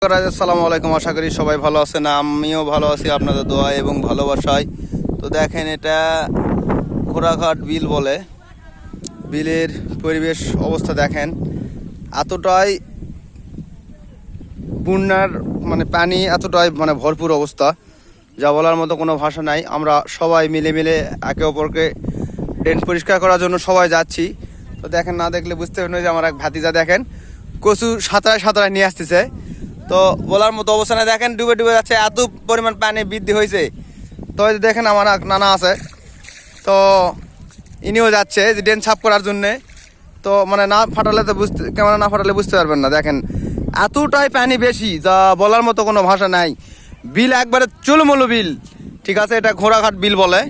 আসসালামু আলাইকুম, আশা করি সবাই ভালো আছেন। আমিও ভালো আছি আপনাদের দোয়া এবং ভালোবাসায়। তো দেখেন, এটা ঘোড়াঘাট বিল বলে। বিলের পরিবেশ অবস্থা দেখেন, এতটাই বন্যার পানি এতটাই ভরপুর অবস্থা, যা বলার মতো কোনো ভাষা নাই। আমরা সবাই মিলে একে অপরকে ড্রেন পরিষ্কার করার জন্য সবাই যাচ্ছি। তো দেখেন, না দেখলে বুঝতে পারেন যে আমার এক ভাতিজা দেখেন কচু সাঁতরায় নিয়ে আসতেছে। তো বলার মতো অবস্থা না, দেখেন ডুবে যাচ্ছে, এত পরিমাণ পানি বৃদ্ধি হয়েছে। তো দেখেন আমার এক নানা আছে, তো ইনিও যাচ্ছে যে ড্রেন সাফ করার জন্যে। তো না ফাটালে তো ক্যামেরা না ফাটালে বুঝতে পারবেন না। দেখেন এতটাই পানি বেশি, যা বলার মতো কোনো ভাষা নাই। বিল একবারে চুলমুলু বিল, ঠিক আছে। এটা ঘোড়াঘাট বিল বলে।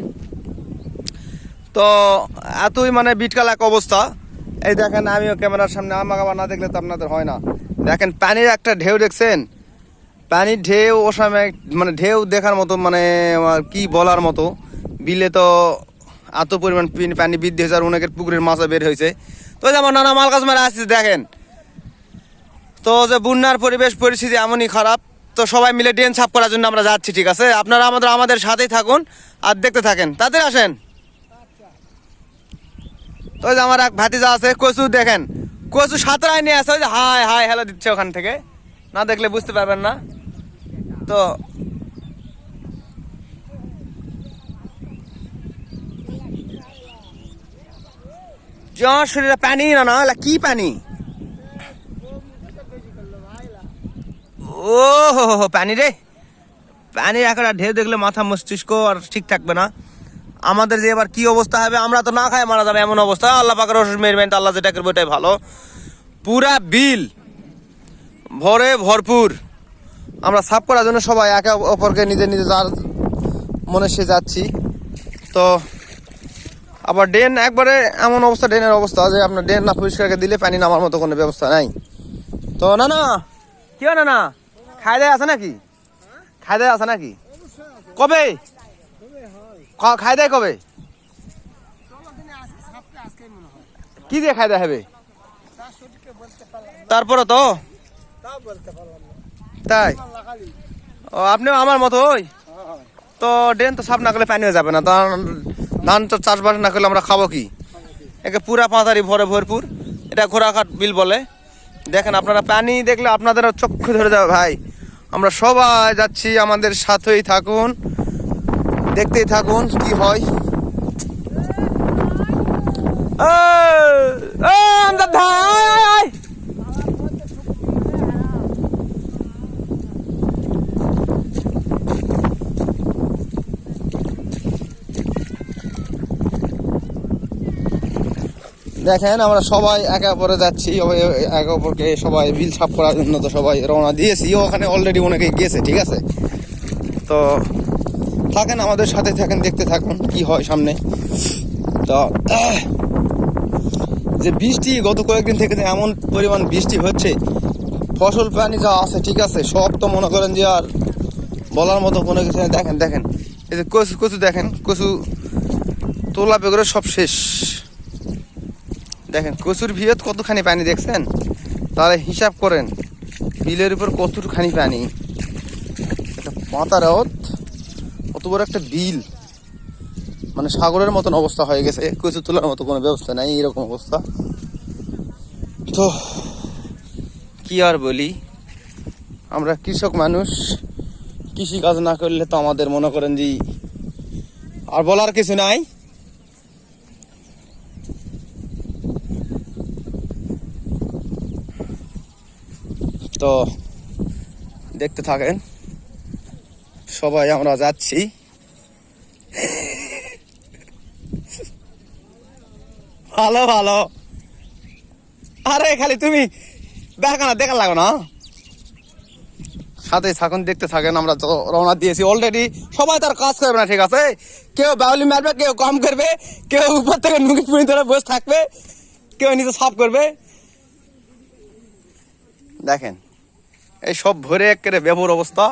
তো এতই বিটকাল এক অবস্থা। এই দেখেন, আমিও ক্যামেরার সামনে, আমাকে আবার না দেখলে তো আপনাদের হয় না। দেখেন পানির একটা ঢেউ দেখছেন, পানির ঢেউ অসাময়িক, ঢেউ দেখার মতো, কি বলার মতো। বিলে তো এত পরিমাণ পানি বৃদ্ধি হয়েছে, আর অনেকের পুকুরের মাছও বের হয়েছে। তো যে আমার নানা মাল কাজ মেরে আসছে দেখেন। তো যে বন্যার পরিস্থিতি এমনই খারাপ। তো সবাই মিলে ড্রেন সাফ করার জন্য আমরা যাচ্ছি, ঠিক আছে। আপনারা আমাদের সাথেই থাকুন আর দেখতে থাকেন, তাদের আসেন। তো যে আমার এক ভাতিজা আছে, কচু দেখেন, কচু সাঁতরায় নিয়ে আসে, ওই যে হাই হাই হ্যালো দিচ্ছে ওখান থেকে, না দেখলে বুঝতে পারবেন না। তো আমার শরীরে পানি না কি পানি, ও হো পানি রে, পানির একটা ঢেউ দেখলে মাথা মস্তিষ্ক আর ঠিক থাকবে না। আমাদের যে এবার কি অবস্থা হবে, আমরা তো না খাই মারা যাবে এমন অবস্থা। আল্লাহ পাকের রসুন মেরবেন, আল্লাহ যেটা করবে ওটাই ভালো। পুরা বিল ভরপুর। আমরা সাফ করার জন্য সবাই একে অপরকে নিজে যার মনে সে যাচ্ছি। তো আবার ড্রেন একবারে এমন অবস্থা, ড্রেনের অবস্থা যে আপনার ড্রেন না পরিষ্কার দিলে পানি নামার মতো কোনো ব্যবস্থা নাই। তো না কি হয় না খাই দেয় আছে নাকি, খাই দেয় আছে নাকি, কবে খাই দেয়, কবে কি দিয়ে খাই দেয় হবে, তারপরে তো তাই। ও আপনিও আমার মতো ওই। তো ড্রেন তো সাফ না করলে পানি হয়ে যাবে না। তো ধান তো চাষবাস না করলে আমরা খাবো কি। একে পুরা পাঁচারি ভরপুর। এটা ঘোড়াঘাট বিল বলে। দেখেন আপনারা পানি দেখলে আপনাদের চক্ষু ধরে যাবে ভাই। আমরা সবাই যাচ্ছি, আমাদের সাথেই থাকুন, দেখতেই থাকুন কি হয়। দেখেন আমরা সবাই একে অপরে যাচ্ছি, একে অপরকে সবাই বিল সাফ করার জন্য তো সবাই রওনা দিয়েছি। ওখানে অলরেডি অনেকে গেছে, ঠিক আছে। তো থাকেন আমাদের সাথে, থাকেন, দেখতে থাকুন কি হয় সামনে। তো যে বৃষ্টি গত কয়েকদিন থেকে যে এমন পরিমাণ বৃষ্টি হচ্ছে, ফসল পানি যা আছে, ঠিক আছে, সব তো মনে করেন যে আর বলার মতো কোনো কিছু নেই। দেখেন এই যে কচু দেখেন, কচু তোলা বেগরে সব শেষ। দেখেন কচুর ভিতর কতখানি পানি দেখছেন, তাহলে হিসাব করেন বিলের উপর কতখানি পানি। একটা পাতার অত বড় একটা বিল, সাগরের মতন অবস্থা হয়ে গেছে। কচু তোলার মতো কোনো ব্যবস্থা নাই, এরকম অবস্থা। তো কি আর বলি, আমরা কৃষক মানুষ, কৃষি কাজ না করলে তো আমাদের মনে করেন যে আর বলার কিছু নাই। তো দেখতে থাকেন সবাই, আমরা যাচ্ছি। ভালো আরে খালি তুমি দেখা লাগো না, সাথে থাকুন, দেখতে থাকেন। আমরা তো রওনা দিয়েছি অলরেডি। সবাই তার কাজ করবে না, ঠিক আছে। কেউ বাউলি মারবে, কেউ কম করবে, কেউ উপর থেকে নুকি পুনি ধরে বসে থাকবে, কেউ নিচে সাফ করবে। দেখেন এই সব ভরে একেবারে বেবর অবস্থা।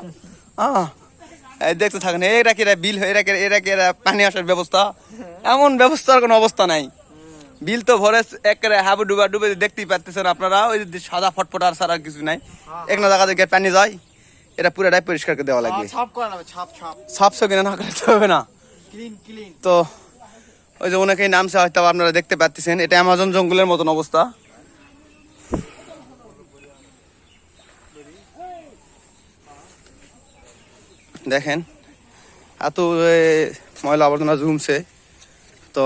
এই দেখতে থাকেন, এরা কি বিল, এরা পানি আসার ব্যবস্থা, এমন ব্যবস্থার কোনো অবস্থা নাই। বিল তো ভরে একেবারে হাবু ডুবা ডুবে দেখতেই পাচ্ছেন আপনারা, ওই যে সাদা ফটফট আর সারা কিছু নাই, এক না জায়গা থেকে পানি যায়, এটা পুরোটাই পরিষ্কার করে দেওয়া লাগবে। সাফ কিনা না করতে হবে না তো। ওই যে অনেকেই নামছে হয়তো আপনারা দেখতে পাচ্ছেন, এটা অ্যামাজন জঙ্গলের মতন অবস্থা। দেখেন এত ময়লা আবর্জনা জমছে, তো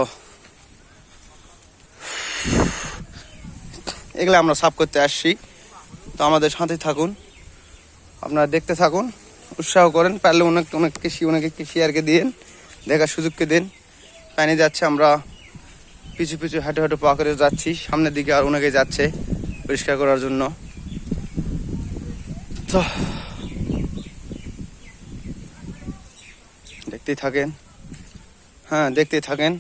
এগুলো আমরা সাফ করতে আসছি। তো আমাদের সাথে থাকুন, আপনারা দেখতে থাকুন, উৎসাহ করেন, পারলে অনেকে শেয়ারকে দিন, দেখার সুযোগকে দিন। পানি যাচ্ছে, আমরা পিছু পিছু হাঁটু হাঁটু পা করে যাচ্ছি, সামনের দিকে আর অনেকে যাচ্ছে পরিষ্কার করার জন্য। তো দেখতেই থাকেন, হ্যাঁ দেখতেই থাকেন,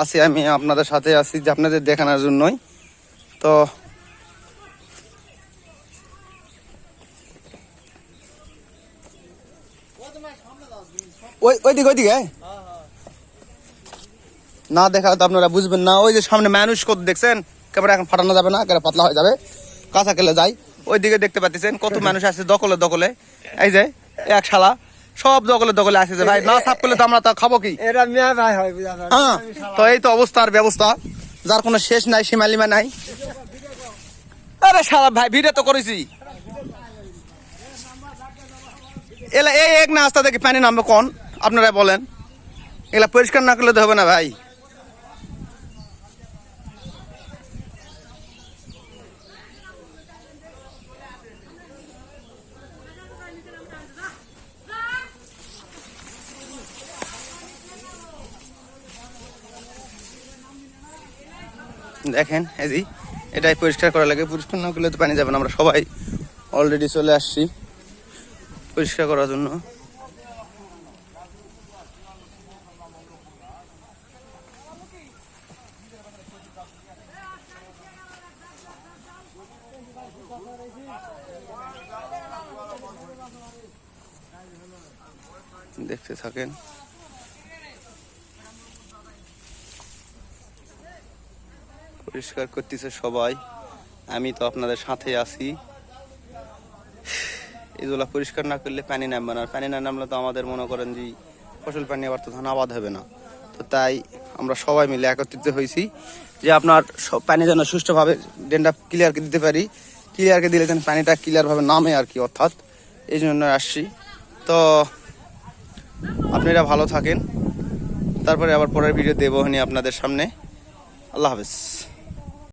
আছি আমি আপনাদের সাথে আছি যে আপনাদের দেখানোর জন্যই। তো ওইদিকে না দেখা তো আপনারা বুঝবেন না। ওই যে সামনে মানুষ কত দেখছেন, ক্যামেরা এখন ফাটানো যাবে না, ক্যামেরা পাতলা হয়ে যাবে, কাঁচা কেলে যায়। ওইদিকে দেখতে পাচ্ছেন কত মানুষ আছে দখলে দখলে, এই যে এক শালা সব দখলে দখলে আসে যে ভাই না সাফ করলে তো আমরা তা খাবো কি। হ্যাঁ, তো এই তো অবস্থার ব্যবস্থা, যার কোনো শেষ নাই, সীমালিমা নাই। আরে শালা ভাই ভিডিও তো করেছি, এলা এই এক না আস্তা থেকে পানি নামবে কোন, আপনারা বলেন। এগুলা পরিষ্কার না করলে তো হবে না ভাই। দেখেন এই যে এটাই পরিষ্কার করা লাগে, পরিষ্কার না করলে তো পানি যাবে না। আমরা সবাই অলরেডি চলে আসছি পরিষ্কার করার জন্য। দেখতে থাকেন, পরিষ্কার করতেছে সবাই, আমি তো আপনাদের সাথে আছি। এগুলা পরিষ্কার না করলে পানি নামবে না, পানি না নামলে তো আমাদের মনে করেন যে ফসল পানি আবার তো ধান আবাদ হবে না। তো তাই আমরা সবাই মিলে একত্রিত হয়েছি যে আপনার পানি যেন সুষ্ঠুভাবে ড্রেনটা ক্লিয়ারকে দিতে পারি, ক্লিয়ারকে দিলে যেন পানিটা ক্লিয়ারভাবে নামে আর কি, অর্থাৎ এই জন্য আসছি। তো আপনারা ভালো থাকেন, তারপরে আবার পরের ভিডিও দেবো আপনাদের সামনে। আল্লাহ হাফেজ।